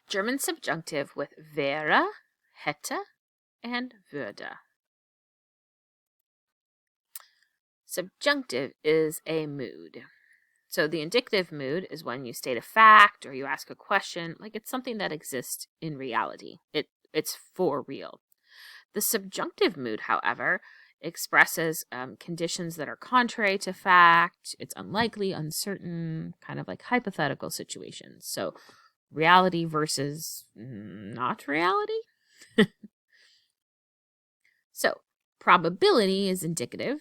German subjunctive with wäre, hätte, and würde. Subjunctive is a mood. So the indicative mood is when you state a fact or you ask a question, like it's something that exists in reality. It's for real. The subjunctive mood, however, expresses conditions that are contrary to fact. It's unlikely, uncertain, kind of like hypothetical situations. So reality versus not reality. So probability is indicative.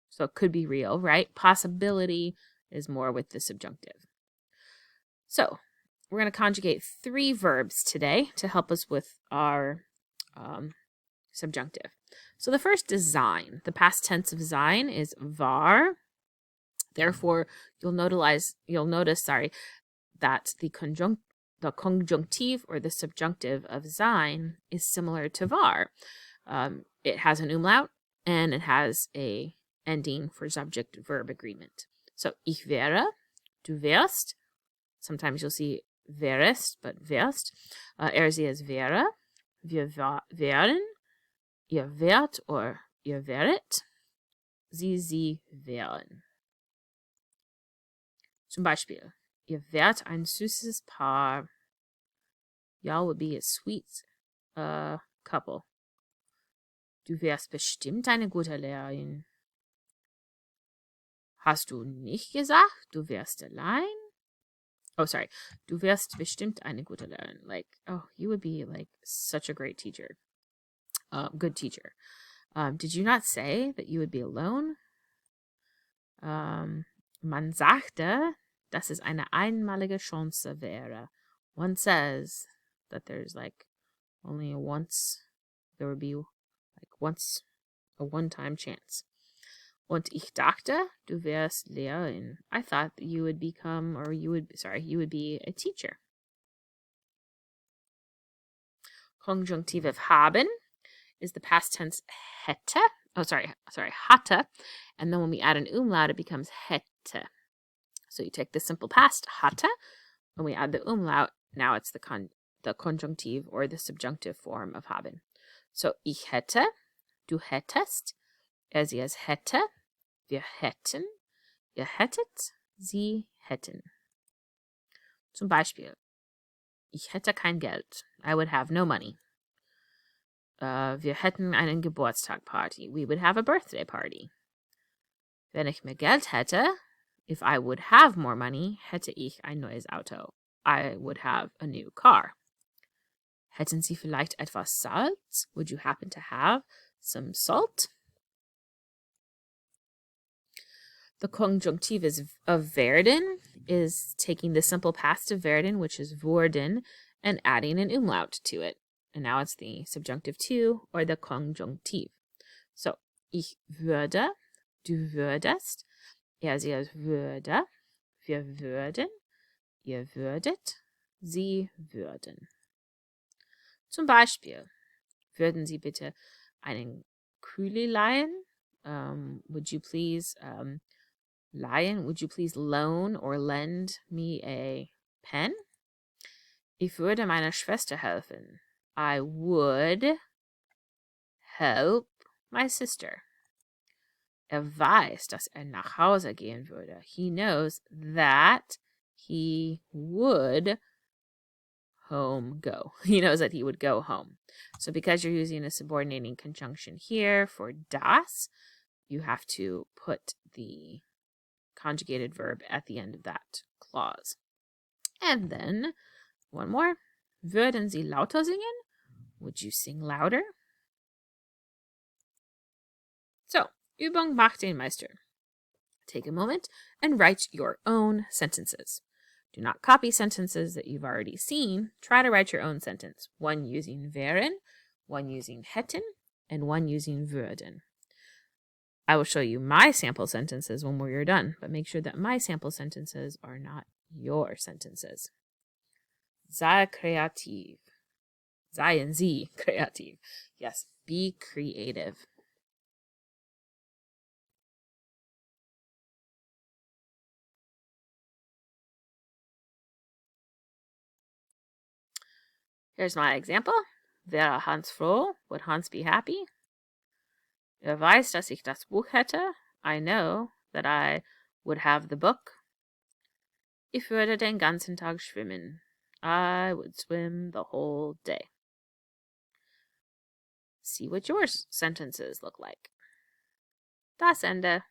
So it could be real, right? Possibility is more with the subjunctive. So we're going to conjugate 3 verbs today to help us with our subjunctive. So the first is sein. The past tense of sein is war. Therefore, you'll notice that the conjunctive or the subjunctive of sein is similar to var. It has an umlaut and it has a ending for subject-verb agreement. So ich wäre, du wärst. Sometimes you'll see wärest, but wärst. Sie es wäre, wir wären, ihr wärt or ihr wäret, sie wären. Zum Beispiel, ihr wärt ein süßes Paar. Y'all would be a sweet couple. Du wärst bestimmt eine gute Lehrerin. Hast du nicht gesagt, du wärst allein? Oh, sorry. Du wärst bestimmt eine gute Lehrerin. Like, oh, you would be like such a great teacher. Good teacher. Did you not say that you would be alone? Man sagte, dass es eine einmalige Chance wäre. One says that there's like only there would be like once a one-time chance. Und ich dachte, du wärst Lehrerin. I thought that you would you would be a teacher. Konjunktiv of haben is the past tense hätte. Oh, sorry, hatte. And then when we add an umlaut, it becomes hätte. So you take the simple past, hatte, when we add the umlaut, now it's the conjunctive or the subjunctive form of haben. So ich hätte, du hättest, sie es hätte, wir hätten, ihr hättet, sie hätten. Zum Beispiel, ich hätte kein Geld. I would have no money. Wir hätten einen Geburtstagparty. We would have a birthday party. Wenn ich mehr Geld hätte, if I would have more money, hätte ich ein neues Auto. I would have a new car. Hätten Sie vielleicht etwas Salz? Would you happen to have some salt? The conjunctive of werden is taking the simple past of werden, which is wurden, and adding an umlaut to it. And now it's the subjunctive 2 or the conjunctive. So, ich würde, du würdest, sie es würde, wir würden, ihr würdet, sie würden. Zum Beispiel, würden Sie bitte einen Kuli leihen? Would you please would you please loan or lend me a pen? Ich würde meiner Schwester helfen. I would help my sister. Weiß, dass nach Hause gehen würde. He knows that he would go. He knows that he would go home. So because you're using a subordinating conjunction here for das, you have to put the conjugated verb at the end of that clause. And then, one more. Würden Sie lauter singen? Would you sing louder? So, Übung macht den Meister. Take a moment and write your own sentences. Do not copy sentences that you've already seen. Try to write your own sentence. One using wären, one using hätten, and one using würden. I will show you my sample sentences when we're done, but make sure that my sample sentences are not your sentences. Sei kreativ. Seien Sie kreativ. Yes, be creative. Here's my example. Wäre Hans froh? Would Hans be happy? Weiß, dass ich das Buch hätte. I know that I would have the book. Ich würde den ganzen Tag schwimmen. I would swim the whole day. See what your sentences look like. Das Ende.